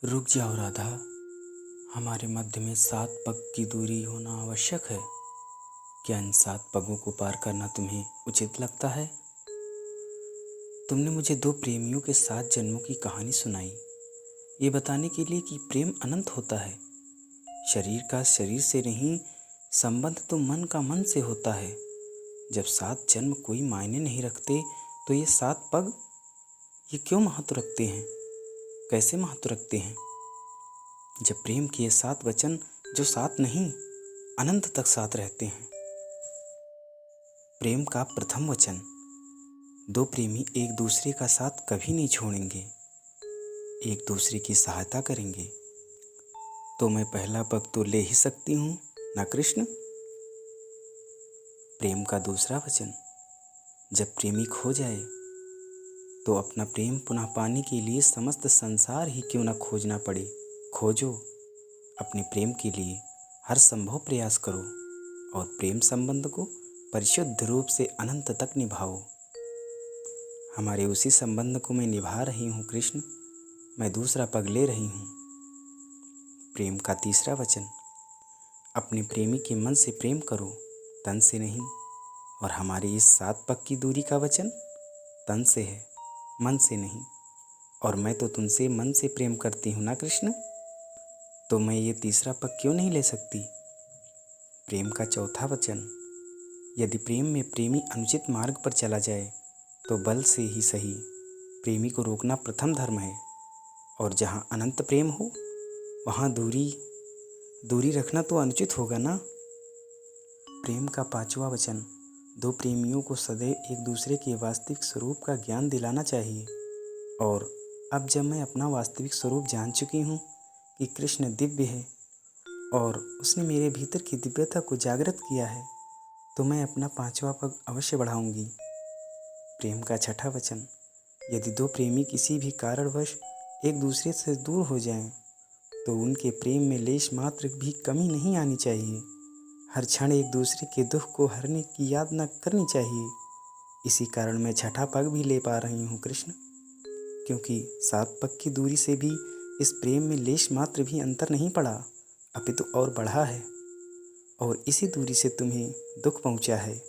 रुक जाओ राधा। हमारे मध्य में 7 पग की दूरी होना आवश्यक है। क्या इन 7 पगों को पार करना तुम्हें उचित लगता है? तुमने मुझे 2 प्रेमियों के 7 जन्मों की कहानी सुनाई, ये बताने के लिए कि प्रेम अनंत होता है। शरीर का शरीर से नहीं, संबंध तो मन का मन से होता है। जब 7 जन्म कोई मायने नहीं रखते, तो ये 7 पग ये क्यों महत्व रखते हैं? कैसे महत्व रखते हैं? जब प्रेम के ये 7 वचन जो साथ नहीं, अनंत तक साथ रहते हैं। प्रेम का प्रथम वचन, 2 प्रेमी एक दूसरे का साथ कभी नहीं छोड़ेंगे, एक दूसरे की सहायता करेंगे। तो मैं पहला पग तो ले ही सकती हूँ ना कृष्ण? प्रेम का दूसरा वचन, जब प्रेमी खो जाए तो अपना प्रेम पुनः पाने के लिए समस्त संसार ही क्यों न खोजना पड़े, खोजो। अपने प्रेम के लिए हर संभव प्रयास करो और प्रेम संबंध को परिशुद्ध रूप से अनंत तक निभाओ। हमारे उसी संबंध को मैं निभा रही हूँ कृष्ण। मैं दूसरा पग ले रही हूँ। प्रेम का तीसरा वचन, अपने प्रेमी के मन से प्रेम करो, तन से नहीं। और हमारी इस 7 पग की दूरी का वचन तन से है, मन से नहीं। और मैं तो तुमसे मन से प्रेम करती हूँ ना कृष्ण, तो मैं ये तीसरा पग क्यों नहीं ले सकती? प्रेम का चौथा वचन, यदि प्रेम में प्रेमी अनुचित मार्ग पर चला जाए तो बल से ही सही प्रेमी को रोकना प्रथम धर्म है। और जहाँ अनंत प्रेम हो वहाँ दूरी रखना तो अनुचित होगा ना। प्रेम का पांचवा वचन, 2 प्रेमियों को सदैव एक दूसरे के वास्तविक स्वरूप का ज्ञान दिलाना चाहिए। और अब जब मैं अपना वास्तविक स्वरूप जान चुकी हूँ कि कृष्ण दिव्य है और उसने मेरे भीतर की दिव्यता को जागृत किया है, तो मैं अपना 5वां पग अवश्य बढ़ाऊंगी। प्रेम का छठा वचन, यदि 2 प्रेमी किसी भी कारणवश एक दूसरे से दूर हो जाएं, तो उनके प्रेम में लेश मात्र भी कमी नहीं आनी चाहिए। हर क्षण एक दूसरे के दुख को हरने की याद न करनी चाहिए। इसी कारण मैं छठा पग भी ले पा रही हूँ कृष्ण, क्योंकि 7 पग की दूरी से भी इस प्रेम में लेश मात्र भी अंतर नहीं पड़ा, अपितु और बढ़ा है। और इसी दूरी से तुम्हें दुख पहुँचा है,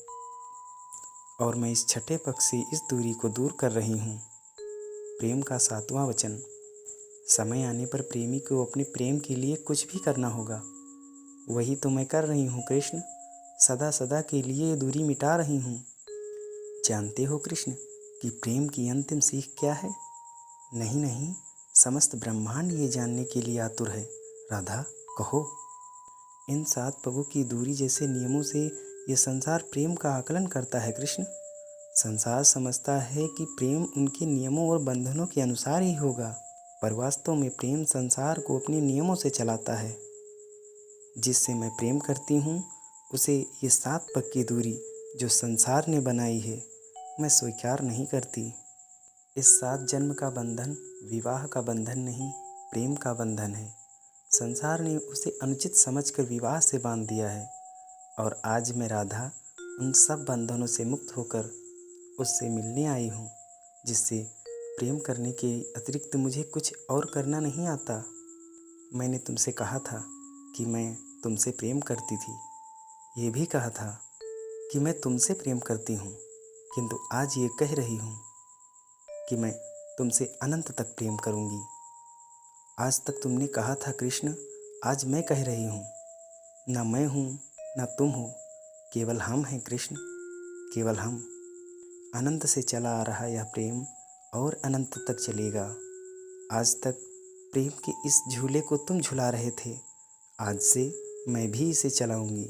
और मैं इस छठे पग से इस दूरी को दूर कर रही हूँ। प्रेम का 7वां वचन, समय आने पर प्रेमी को अपने प्रेम के लिए कुछ भी करना होगा। वही तो मैं कर रही हूँ कृष्ण, सदा सदा के लिए ये दूरी मिटा रही हूँ। जानते हो कृष्ण कि प्रेम की अंतिम सीख क्या है? नहीं नहीं, समस्त ब्रह्मांड ये जानने के लिए आतुर है। राधा, कहो। इन 7 पगों की दूरी जैसे नियमों से ये संसार प्रेम का आकलन करता है कृष्ण। संसार समझता है कि प्रेम उनके नियमों और बंधनों के अनुसार ही होगा, पर वास्तव में प्रेम संसार को अपने नियमों से चलाता है। जिससे मैं प्रेम करती हूँ उसे ये 7 पग की दूरी जो संसार ने बनाई है, मैं स्वीकार नहीं करती। इस 7 जन्म का बंधन विवाह का बंधन नहीं, प्रेम का बंधन है। संसार ने उसे अनुचित समझकर विवाह से बांध दिया है, और आज मैं राधा उन सब बंधनों से मुक्त होकर उससे मिलने आई हूँ, जिससे प्रेम करने के अतिरिक्त मुझे कुछ और करना नहीं आता। मैंने तुमसे कहा था कि मैं तुमसे प्रेम करती थी, ये भी कहा था कि मैं तुमसे प्रेम करती हूँ, किंतु आज ये कह रही हूँ कि मैं तुमसे अनंत तक प्रेम करूँगी। आज तक तुमने कहा था कृष्ण, आज मैं कह रही हूँ, न मैं हूँ न तुम हो, केवल हम हैं कृष्ण, केवल हम। अनंत से चला आ रहा यह प्रेम और अनंत तक चलेगा। आज तक प्रेम के इस झूले को तुम झुला रहे थे, आज से मैं भी इसे चलाऊंगी।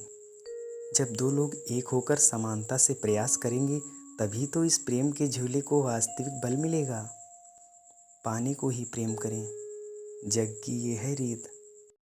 जब 2 लोग एक होकर समानता से प्रयास करेंगे, तभी तो इस प्रेम के झूले को वास्तविक बल मिलेगा। पाने को ही प्रेम करें, जग की ये है रीत।